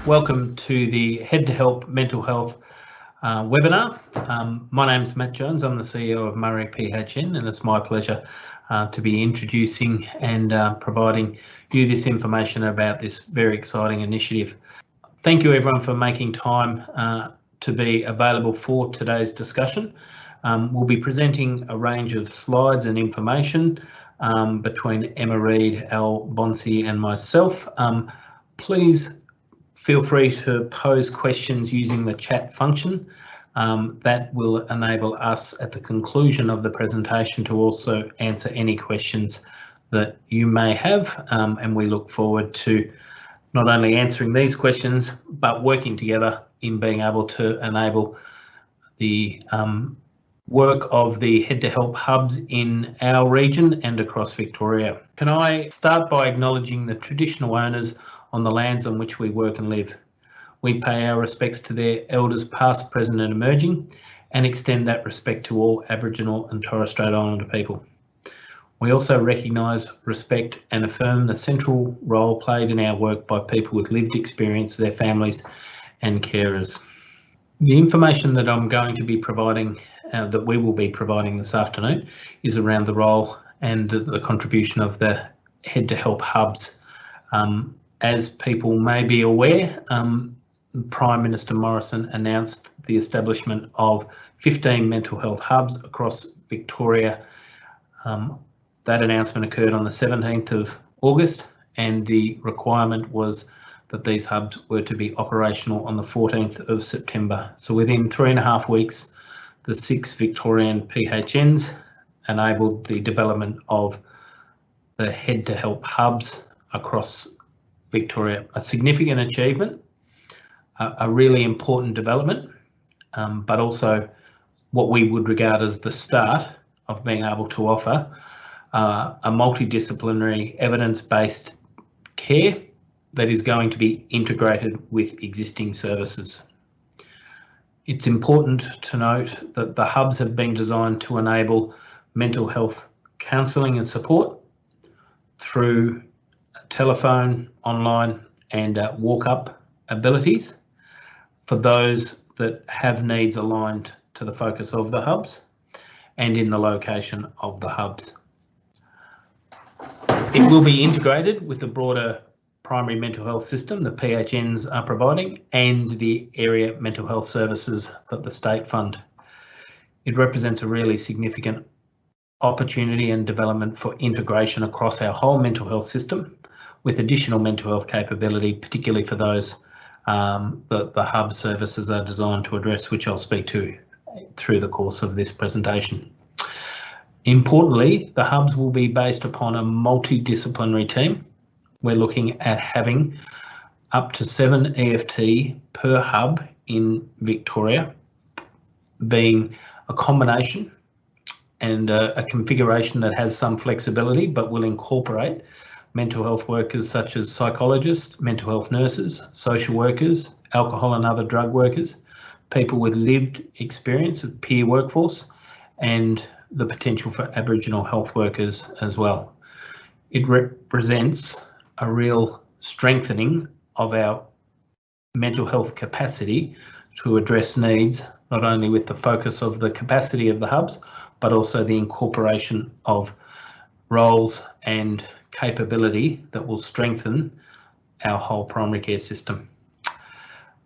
Welcome to the Head to Help Mental Health webinar. My name is Matt Jones. I'm the CEO of Murray PHN, and it's my pleasure to be introducing and providing you this information about this very exciting initiative. Thank you everyone for making time to be available for today's discussion. We'll be presenting a range of slides and information between Emma, Reid, Al, Bonsey and myself. Please feel free to pose questions using the chat function. That will enable us at the conclusion of the presentation to also answer any questions that you may have, and we look forward to not only answering these questions but working together in being able to enable the work of the Head to Help hubs in our region and across Victoria. Can I start by acknowledging the traditional owners on the lands on which we work and live. We pay our respects to their elders past, present and emerging, and extend that respect to all Aboriginal and Torres Strait Islander people. We also recognise, respect and affirm the central role played in our work by people with lived experience, their families and carers. The information that I'm going to be providing, that we will be providing this afternoon, is around the role and the contribution of the Head to Help hubs. As people may be aware, Prime Minister Morrison announced the establishment of 15 mental health hubs across Victoria. That announcement occurred on the 17th of August, and the requirement was that these hubs were to be operational on the 14th of September. So within 3.5 weeks, the 6 Victorian PHNs enabled the development of the Head to Help hubs across Victoria. A significant achievement, a really important development, but also what we would regard as the start of being able to offer a multidisciplinary evidence-based care that is going to be integrated with existing services. It's important to note that the hubs have been designed to enable mental health counselling and support through telephone, online and walk-up abilities for those that have needs aligned to the focus of the hubs and in the location of the hubs. It will be integrated with the broader primary mental health system the PHNs are providing and the area mental health services that the state fund. It represents a really significant opportunity and development for integration across our whole mental health system, with additional mental health capability, particularly for those that the hub services are designed to address, which I'll speak to through the course of this presentation. Importantly, the hubs will be based upon a multidisciplinary team. We're looking at having up to 7 EFT per hub in Victoria, being a combination and a configuration that has some flexibility but will incorporate mental health workers such as psychologists, mental health nurses, social workers, alcohol and other drug workers, people with lived experience of peer workforce, and the potential for Aboriginal health workers as well. It represents a real strengthening of our mental health capacity to address needs, not only with the focus of the capacity of the hubs, but also the incorporation of roles and capability that will strengthen our whole primary care system.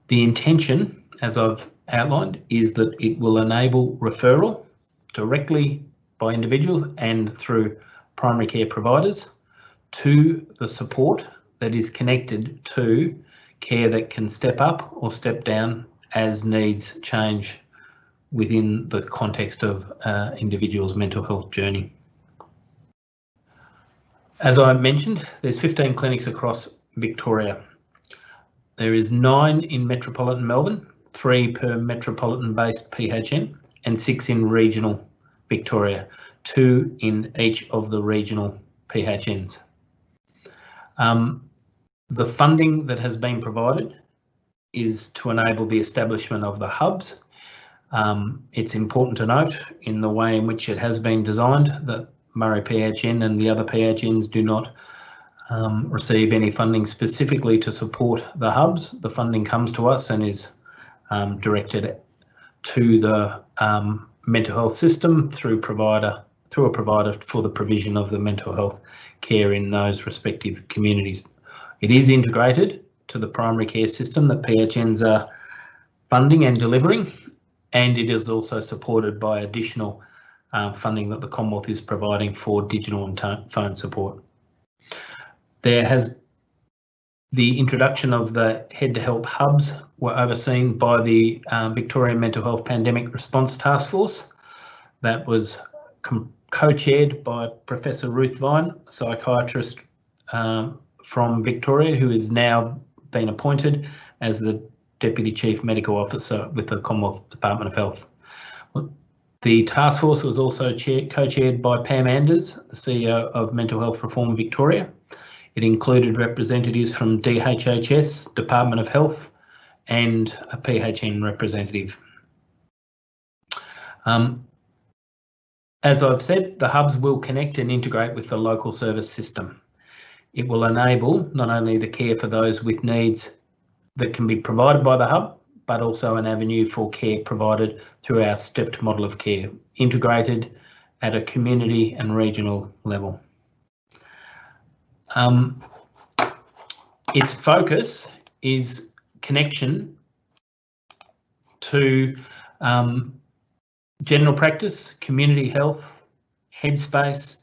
The intention, as I've outlined, is that it will enable referral directly by individuals and through primary care providers to the support that is connected to care that can step up or step down as needs change within the context of individuals' mental health journey. As I mentioned, there's 15 clinics across Victoria. There is 9 in metropolitan Melbourne, 3 per metropolitan-based PHN, and 6 in regional Victoria, 2 in each of the regional PHNs. The funding that has been provided is to enable the establishment of the hubs. It's important to note in the way in which it has been designed that Murray PHN and the other PHNs do not receive any funding specifically to support the hubs. The funding comes to us and is directed to the mental health system through a provider for the provision of the mental health care in those respective communities. It is integrated to the primary care system that PHNs are funding and delivering, and it is also supported by additional funding that the Commonwealth is providing for digital and phone support. There has the introduction of the Head to Help hubs were overseen by the Victorian Mental Health Pandemic Response Task Force. That was co-chaired by Professor Ruth Vine, a psychiatrist from Victoria, who has now been appointed as the Deputy Chief Medical Officer with the Commonwealth Department of Health. The task force was also co-chaired by Pam Anders, the CEO of Mental Health Reform Victoria. It included representatives from DHHS, Department of Health, and a PHN representative. As I've said, the hubs will connect and integrate with the local service system. It will enable not only the care for those with needs that can be provided by the hub, but also an avenue for care provided through our stepped model of care, integrated at a community and regional level. Its focus is connection to general practice, community health, headspace,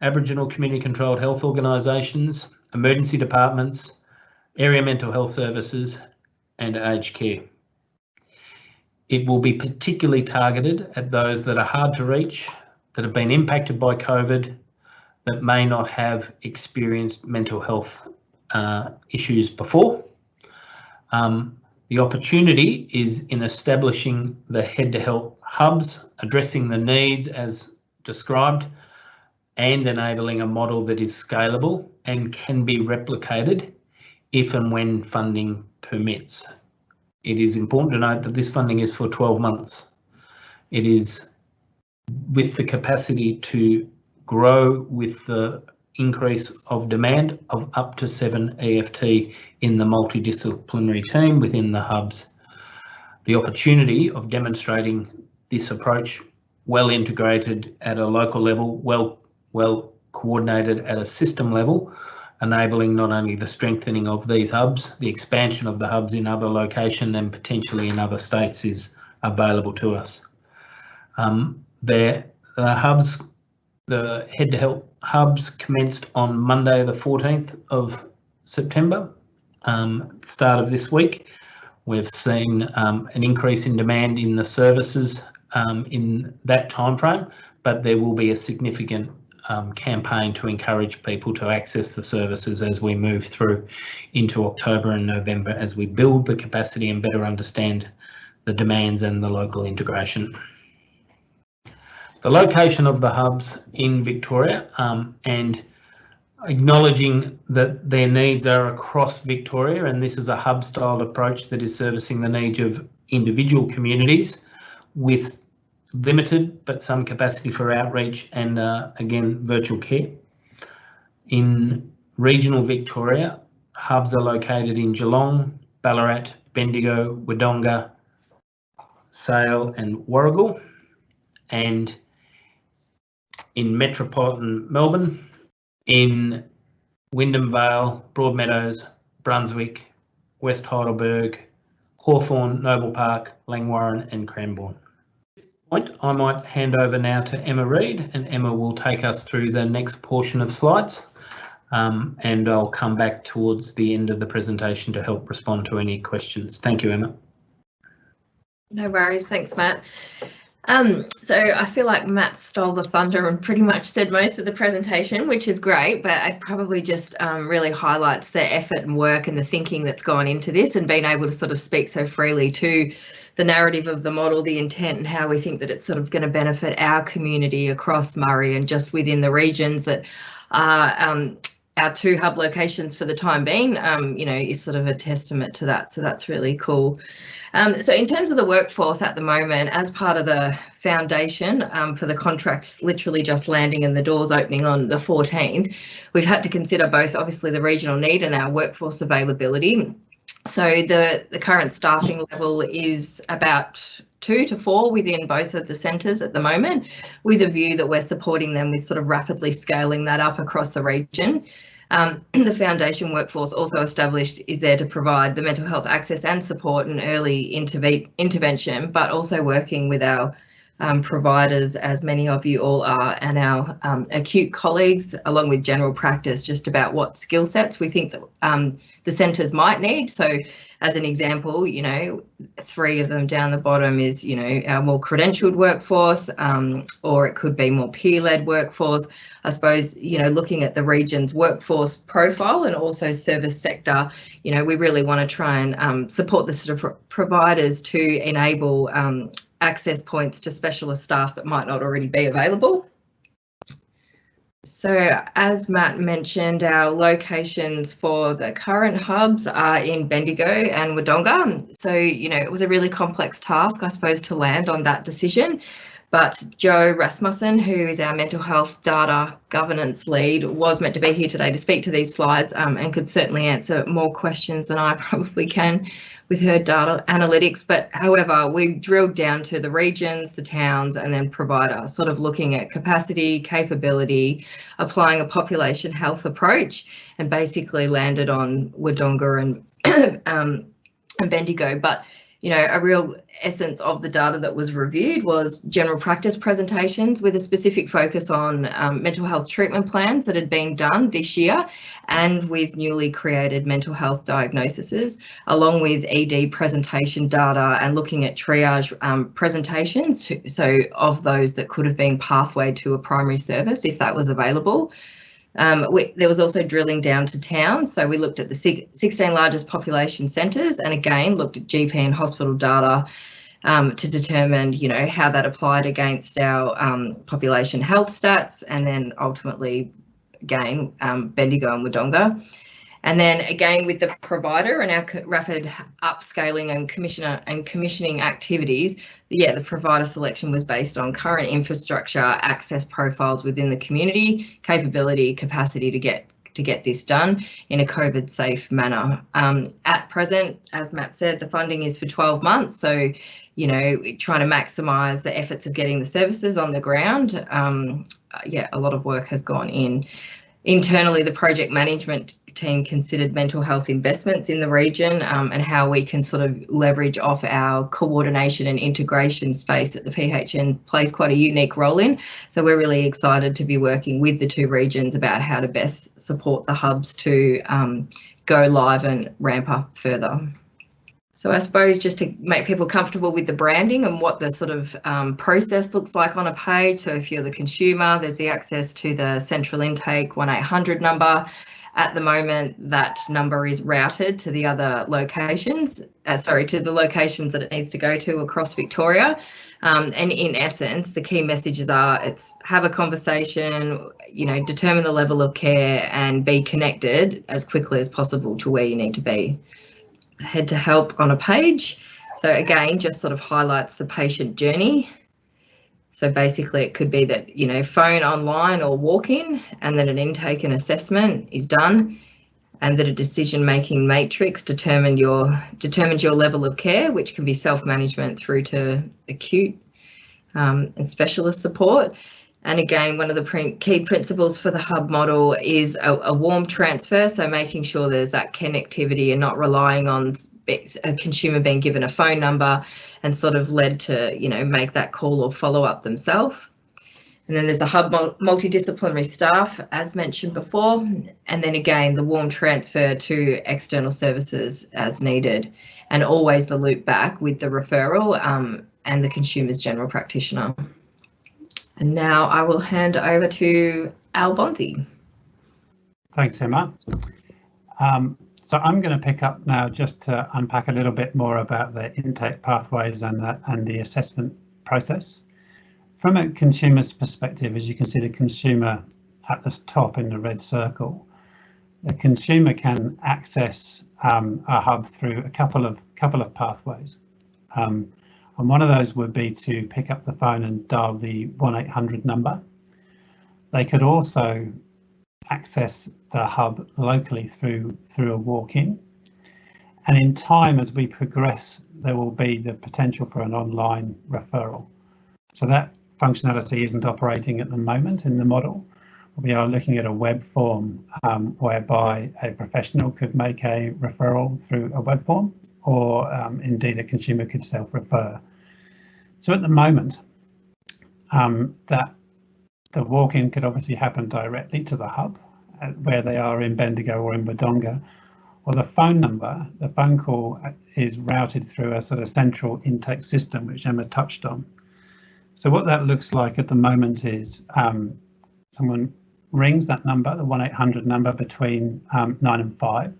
Aboriginal community controlled health organisations, emergency departments, area mental health services, and aged care. It will be particularly targeted at those that are hard to reach, that have been impacted by COVID, that may not have experienced mental health issues before. The opportunity is in establishing the Head to Help hubs, addressing the needs as described, and enabling a model that is scalable and can be replicated if and when funding permits. It is important to note that this funding is for 12 months. It is with the capacity to grow with the increase of demand of up to 7 EFT in the multidisciplinary team within the hubs. The opportunity of demonstrating this approach well integrated at a local level, well coordinated at a system level, enabling not only the strengthening of these hubs, the expansion of the hubs in other locations and potentially in other states is available to us. The Head to Help hubs commenced on Monday the 14th of September, start of this week. We've seen an increase in demand in the services in that timeframe, but there will be a significant campaign to encourage people to access the services as we move through into October and November, as we build the capacity and better understand the demands and the local integration. The location of the hubs in Victoria and acknowledging that their needs are across Victoria, and this is a hub-styled approach that is servicing the needs of individual communities with limited but some capacity for outreach and again virtual care. In regional Victoria, hubs are located in Geelong, Ballarat, Bendigo, Wodonga, Sale and Warragul, and in metropolitan Melbourne, in Wyndham Vale, Broadmeadows, Brunswick, West Heidelberg, Hawthorn, Noble Park, Langwarrin and Cranbourne. At this point, I might hand over now to Emma Reid, and Emma will take us through the next portion of slides, and I'll come back towards the end of the presentation to help respond to any questions. Thank you, Emma. No worries, thanks, Matt. So I feel like Matt stole the thunder and pretty much said most of the presentation, which is great, but it probably just really highlights the effort and work and the thinking that's gone into this, and being able to sort of speak so freely to the narrative of the model, the intent, and how we think that it's sort of going to benefit our community across Murray and just within the regions that are our 2 hub locations for the time being, is sort of a testament to that. So that's really cool. So in terms of the workforce at the moment, as part of the foundation for the contracts literally just landing and the doors opening on the 14th, we've had to consider both obviously the regional need and our workforce availability. So the current staffing level is about 2 to 4 within both of the centres at the moment, with a view that we're supporting them with sort of rapidly scaling that up across the region. The foundation workforce also established is there to provide the mental health access and support and early intervention, but also working with our providers, as many of you all are, and our acute colleagues, along with general practice, just about what skill sets we think that the centres might need. So as an example, 3 of them down the bottom is, our more credentialed workforce, or it could be more peer-led workforce. I suppose, looking at the region's workforce profile and also service sector, we really want to try and support the sort of providers to enable access points to specialist staff that might not already be available. So as Matt mentioned, our locations for the current hubs are in Bendigo and Wodonga. So, it was a really complex task, I suppose, to land on that decision. But Joe Rasmussen, who is our mental health data governance lead, was meant to be here today to speak to these slides and could certainly answer more questions than I probably can with her data analytics. But however, we drilled down to the regions, the towns, and then provider, sort of looking at capacity, capability, applying a population health approach, and basically landed on Wodonga and Bendigo. But a real essence of the data that was reviewed was general practice presentations with a specific focus on mental health treatment plans that had been done this year, and with newly created mental health diagnoses, along with ED presentation data and looking at triage presentations, so of those that could have been pathway to a primary service if that was available. There was also drilling down to towns, so we looked at the 16 largest population centres, and again looked at GP and hospital data to determine, how that applied against our population health stats, and then ultimately, again, Bendigo and Wodonga. And then again with the provider and our rapid upscaling and commissioning activities, the provider selection was based on current infrastructure, access profiles within the community, capability, capacity to get this done in a COVID safe manner. At present, as Matt said, the funding is for 12 months. So, trying to maximise the efforts of getting the services on the ground. A lot of work has gone in. Internally, the project management team considered mental health investments in the region and how we can sort of leverage off our coordination and integration space that the PHN plays quite a unique role in. So we're really excited to be working with the 2 regions about how to best support the hubs to go live and ramp up further. So I suppose just to make people comfortable with the branding and what the sort of process looks like on a page. So if you're the consumer, there's the access to the central intake 1800 number. At the moment, that number is routed to the other locations, to the locations that it needs to go to across Victoria. And in essence, the key messages are it's have a conversation, determine the level of care and be connected as quickly as possible to where you need to be. Head to help on a page. So again, just sort of highlights the patient journey. So basically it could be that, phone, online or walk-in, and then an intake and assessment is done, and that a decision-making matrix determines your level of care, which can be self-management through to acute and specialist support. And again, one of the key principles for the hub model is a warm transfer, so making sure there's that connectivity and not relying on a consumer being given a phone number and sort of led to, make that call or follow up themselves. And then there's the hub multidisciplinary staff, as mentioned before, and then again, the warm transfer to external services as needed, and always the loop back with the referral and the consumer's general practitioner. And now I will hand over to Al Bonsey. Thanks, Emma. So I'm going to pick up now just to unpack a little bit more about the intake pathways and the assessment process. From a consumer's perspective, as you can see the consumer at the top in the red circle, the consumer can access a hub through a couple of pathways. And one of those would be to pick up the phone and dial the 1-800 number. They could also access the hub locally through a walk-in. And in time, as we progress, there will be the potential for an online referral. So that functionality isn't operating at the moment in the model. We are looking at a web form whereby a professional could make a referral through a web form, or indeed a consumer could self-refer. So at the moment, that the walk-in could obviously happen directly to the hub, where they are in Bendigo or in Wodonga, or the phone number, the phone call is routed through a sort of central intake system, which Emma touched on. So what that looks like at the moment is someone rings that number, the 1-800 number, between 9 and 5,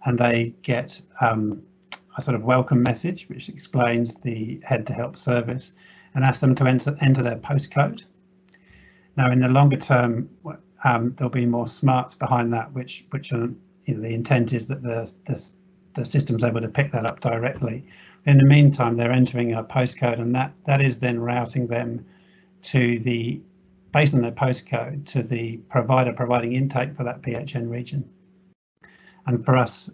and they get a sort of welcome message which explains the Head to Help service and asks them to enter their postcode. Now, in the longer term, there'll be more smarts behind that, which are, the intent is that the system's able to pick that up directly. In the meantime, they're entering a postcode, and that is then routing them to based on their postcode, to the provider providing intake for that PHN region. And for us,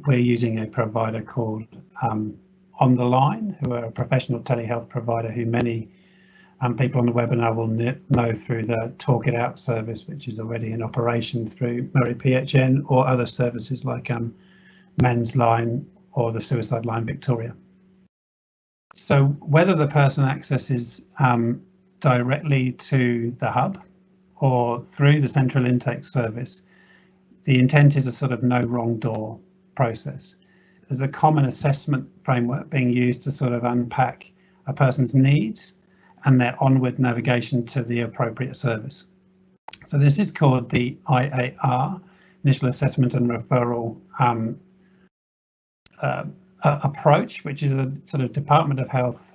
we're using a provider called On The Line, who are a professional telehealth provider who many people on the webinar will know through the Talk It Out service, which is already in operation through Murray PHN, or other services like Men's Line or the Suicide Line Victoria. So whether the person accesses directly to the hub or through the central intake service, the intent is a sort of no wrong door process. There's a common assessment framework being used to sort of unpack a person's needs and their onward navigation to the appropriate service. So this is called the IAR, Initial Assessment and Referral approach, which is a sort of Department of Health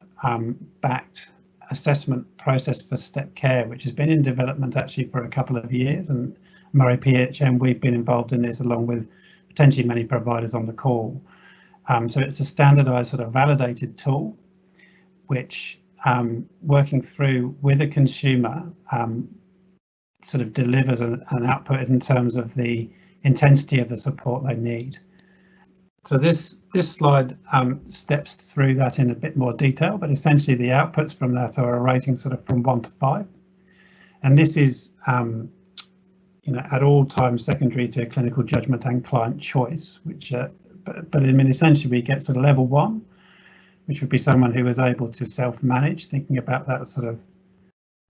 backed assessment process for step care, which has been in development actually for a couple of years, and Murray PHN, we've been involved in this along with potentially many providers on the call. So it's a standardized sort of validated tool, which working through with a consumer sort of delivers an output in terms of the intensity of the support they need. So this slide steps through that in a bit more detail, but essentially the outputs from that are a rating sort of from 1 to 5. And this is at all times secondary to clinical judgment and client choice, which but I mean essentially we get sort of level 1, which would be someone who is able to self-manage, thinking about that sort of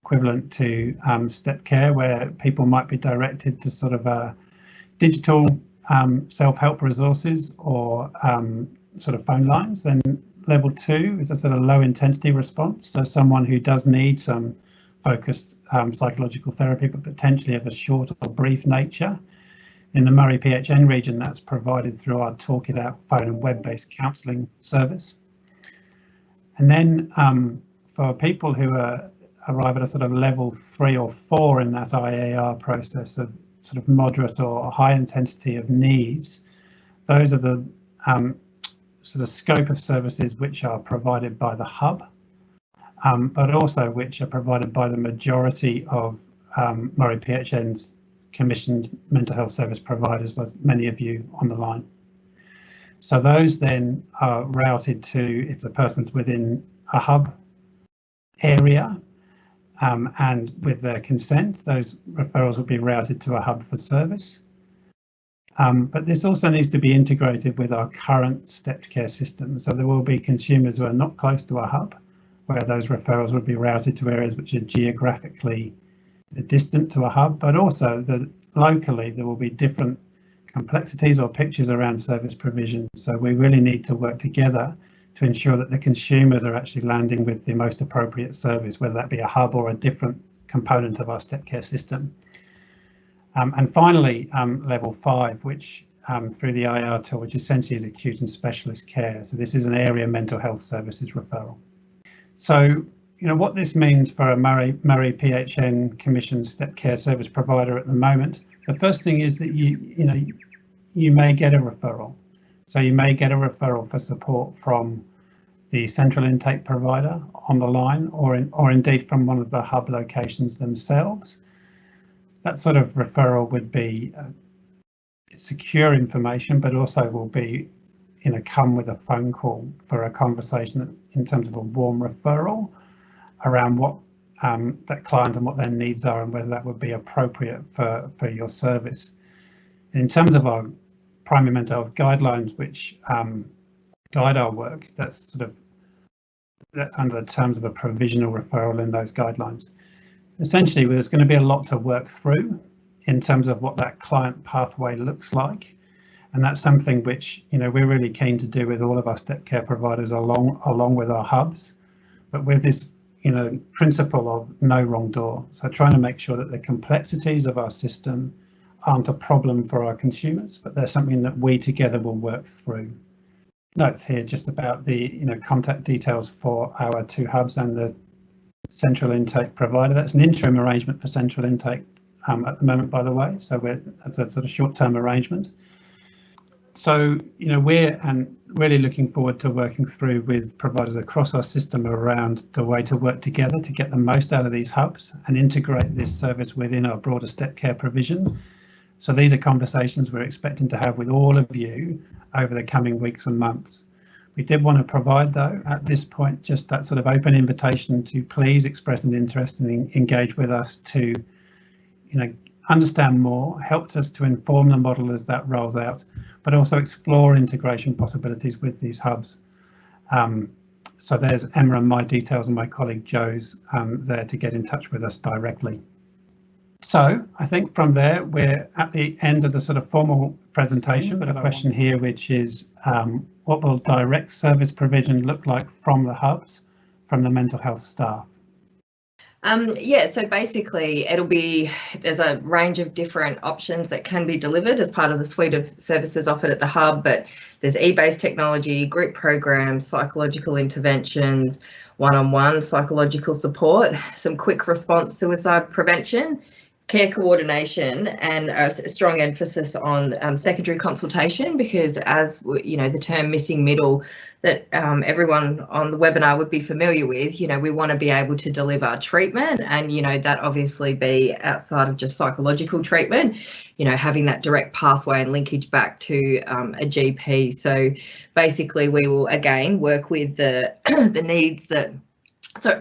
equivalent to step care, where people might be directed to sort of digital self-help resources or sort of phone lines. Then level 2 is a sort of low intensity response, so someone who does need some focused psychological therapy, but potentially of a short or brief nature. In the Murray PHN region, that's provided through our Talk It Out phone and web-based counselling service. And then for people who arrive at a sort of level 3 or 4 in that IAR process of sort of moderate or high intensity of needs, those are the sort of scope of services which are provided by the hub, but also which are provided by the majority of Murray PHN's commissioned mental health service providers, like many of you on the line. So those then are routed to, if the person's within a hub area, and with their consent, those referrals will be routed to a hub for service. But this also needs to be integrated with our current stepped care system. So there will be consumers who are not close to a hub, where those referrals would be routed to areas which are geographically distant to a hub, but also that locally there will be different complexities or pictures around service provision. So we really need to work together to ensure that the consumers are actually landing with the most appropriate service, whether that be a hub or a different component of our step care system. And finally, level 5, which through the IR tool, which essentially is acute and specialist care. So this is an area mental health services referral. So, what this means for a Murray PHN commissioned step care service provider at the moment, The first thing is that you may get a referral. So you may get a referral for support from the central intake provider on the line, or indeed from one of the hub locations themselves. That sort of referral would be secure information, but also will be come with a phone call for a conversation in terms of a warm referral around what that client and what their needs are and whether that would be appropriate for your service. In terms of our primary mental health guidelines, which guide our work, that's under the terms of a provisional referral in those guidelines. Essentially, there's going to be a lot to work through in terms of what that client pathway looks like, and that's something which we're really keen to do with all of our step care providers along with our hubs, but with this principle of no wrong door. So trying to make sure that the complexities of our system aren't a problem for our consumers, but they're something that we together will work through. Notes here just about the contact details for our 2 hubs and the central intake provider. That's an interim arrangement for central intake at the moment, by the way. So that's a sort of short-term arrangement. So we're really looking forward to working through with providers across our system around the way to work together to get the most out of these hubs and integrate this service within our broader step care provision. So these are conversations we're expecting to have with all of you over the coming weeks and months. We did want to provide, though, at this point, just that sort of open invitation to please express an interest and engage with us to, understand more, helps us to inform the model as that rolls out, but also explore integration possibilities with these hubs. So there's Emma and my details and my colleague Joe's there to get in touch with us directly. So I think from there, we're at the end of the sort of formal presentation, but a question here, which is what will direct service provision look like from the hubs, from the mental health staff? Yeah, so basically there's a range of different options that can be delivered as part of the suite of services offered at the hub, but there's e-based technology, group programs, psychological interventions, one-on-one psychological support, some quick response suicide prevention, care coordination, and a strong emphasis on secondary consultation, because as the term missing middle that everyone on the webinar would be familiar with, we want to be able to deliver treatment, and that obviously be outside of just psychological treatment, having that direct pathway and linkage back to a GP. So basically we will again work with the needs the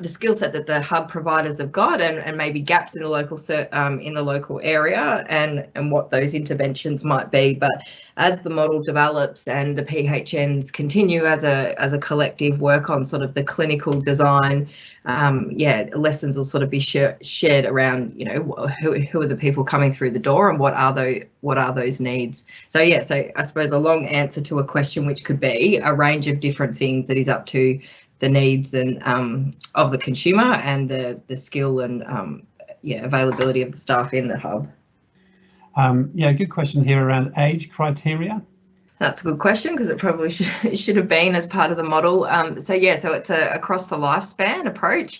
skill set that the hub providers have got, and maybe gaps in the local area, and what those interventions might be. But as the model develops and the PHNs continue as a collective work on sort of the clinical design, lessons will sort of be shared around who are the people coming through the door and what are those needs. So I suppose a long answer to a question which could be a range of different things that is up to the needs and of the consumer and the skill and availability of the staff in the hub. Good question here around age criteria. That's a good question, because it probably should have been as part of the model. So it's a across the lifespan approach.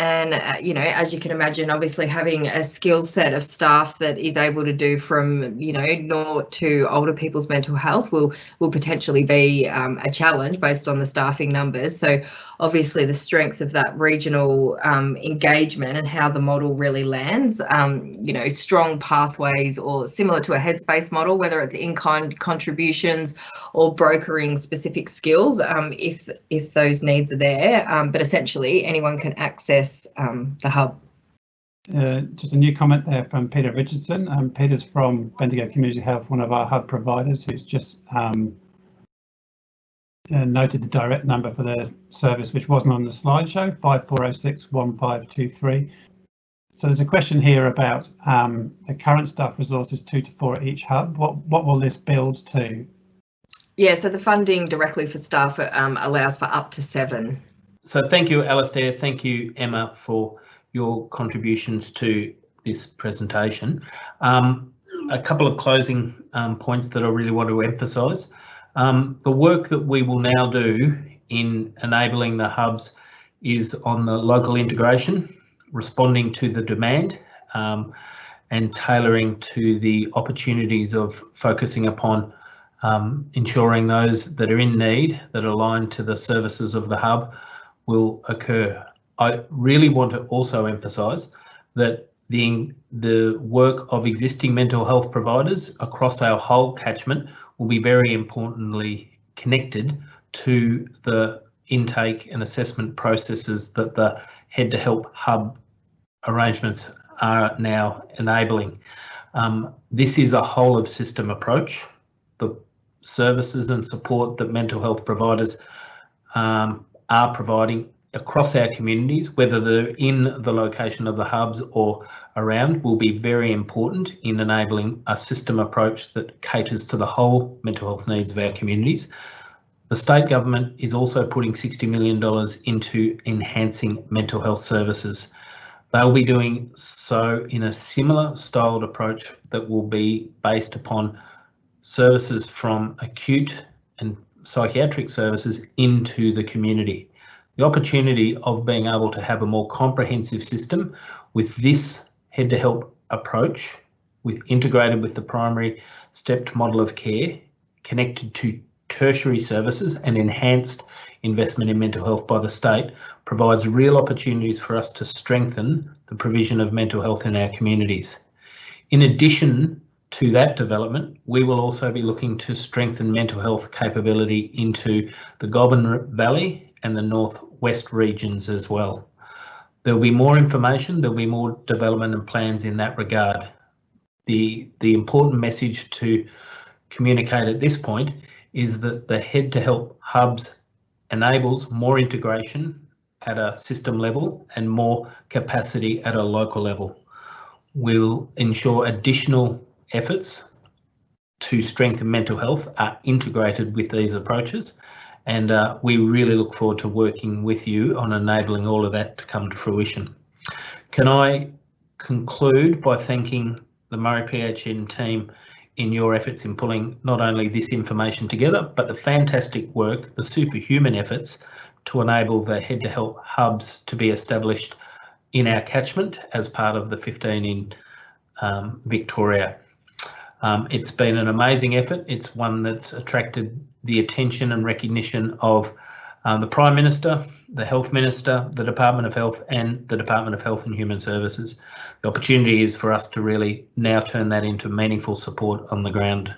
And, as you can imagine, obviously having a skill set of staff that is able to do from, naught to older people's mental health will potentially be a challenge based on the staffing numbers. So obviously the strength of that regional engagement and how the model really lands, strong pathways, or similar to a headspace model, whether it's in-kind contributions or brokering specific skills, if those needs are there. But essentially anyone can access the hub. Just a new comment there from Peter Richardson. Peter's from Bendigo Community Health, one of our hub providers, who's just noted the direct number for their service, which wasn't on the slideshow, 5406 1523. So there's a question here about the current staff resources, 2 to 4 at each hub. What will this build to? Yeah, so the funding directly for staff allows for up to 7. So thank you, Alistair. Thank you, Emma, for your contributions to this presentation. A couple of closing points that I really want to emphasise. The work that we will now do in enabling the hubs is on the local integration, responding to the demand, and tailoring to the opportunities of focusing upon ensuring those that are in need, that align to the services of the hub, will occur. I really want to also emphasise that the work of existing mental health providers across our whole catchment will be very importantly connected to the intake and assessment processes that the Head to Help hub arrangements are now enabling. This is a whole of system approach. The services and support that mental health providers are providing across our communities, whether they're in the location of the hubs or around, will be very important in enabling a system approach that caters to the whole mental health needs of our communities. The state government is also putting $60 million into enhancing mental health services. They'll be doing so in a similar styled approach that will be based upon services from acute and psychiatric services into the community. The opportunity of being able to have a more comprehensive system with this Head to Help approach, integrated with the primary stepped model of care, connected to tertiary services and enhanced investment in mental health by the state, provides real opportunities for us to strengthen the provision of mental health in our communities. In addition to that development, we will also be looking to strengthen mental health capability into the Goulburn Valley and the Northwest regions as well. There'll be more information, there'll be more development and plans in that regard. The important message to communicate at this point is that the Head to Help hubs enables more integration at a system level and more capacity at a local level. We'll ensure additional efforts to strengthen mental health are integrated with these approaches, and we really look forward to working with you on enabling all of that to come to fruition. Can I conclude by thanking the Murray PHN team in your efforts in pulling not only this information together, but the fantastic work, the superhuman efforts to enable the Head to Help hubs to be established in our catchment as part of the 15 in Victoria. It's been an amazing effort. It's one that's attracted the attention and recognition of the Prime Minister, the Health Minister, the Department of Health and the Department of Health and Human Services. The opportunity is for us to really now turn that into meaningful support on the ground.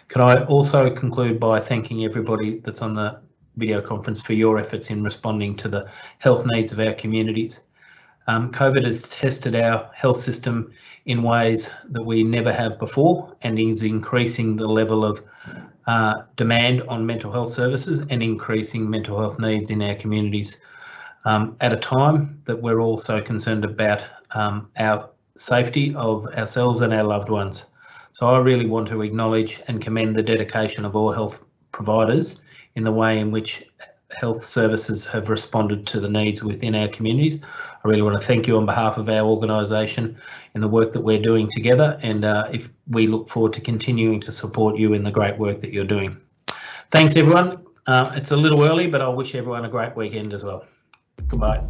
Can I also conclude by thanking everybody that's on the video conference for your efforts in responding to the health needs of our communities. COVID has tested our health system in ways that we never have before and is increasing the level of demand on mental health services and increasing mental health needs in our communities at a time that we're also concerned about our safety of ourselves and our loved ones. So I really want to acknowledge and commend the dedication of all health providers in the way in which health services have responded to the needs within our communities. I really want to thank you on behalf of our organisation in the work that we're doing together, and if we look forward to continuing to support you in the great work that you're doing. Thanks everyone. It's a little early, but I wish everyone a great weekend as well. Goodbye.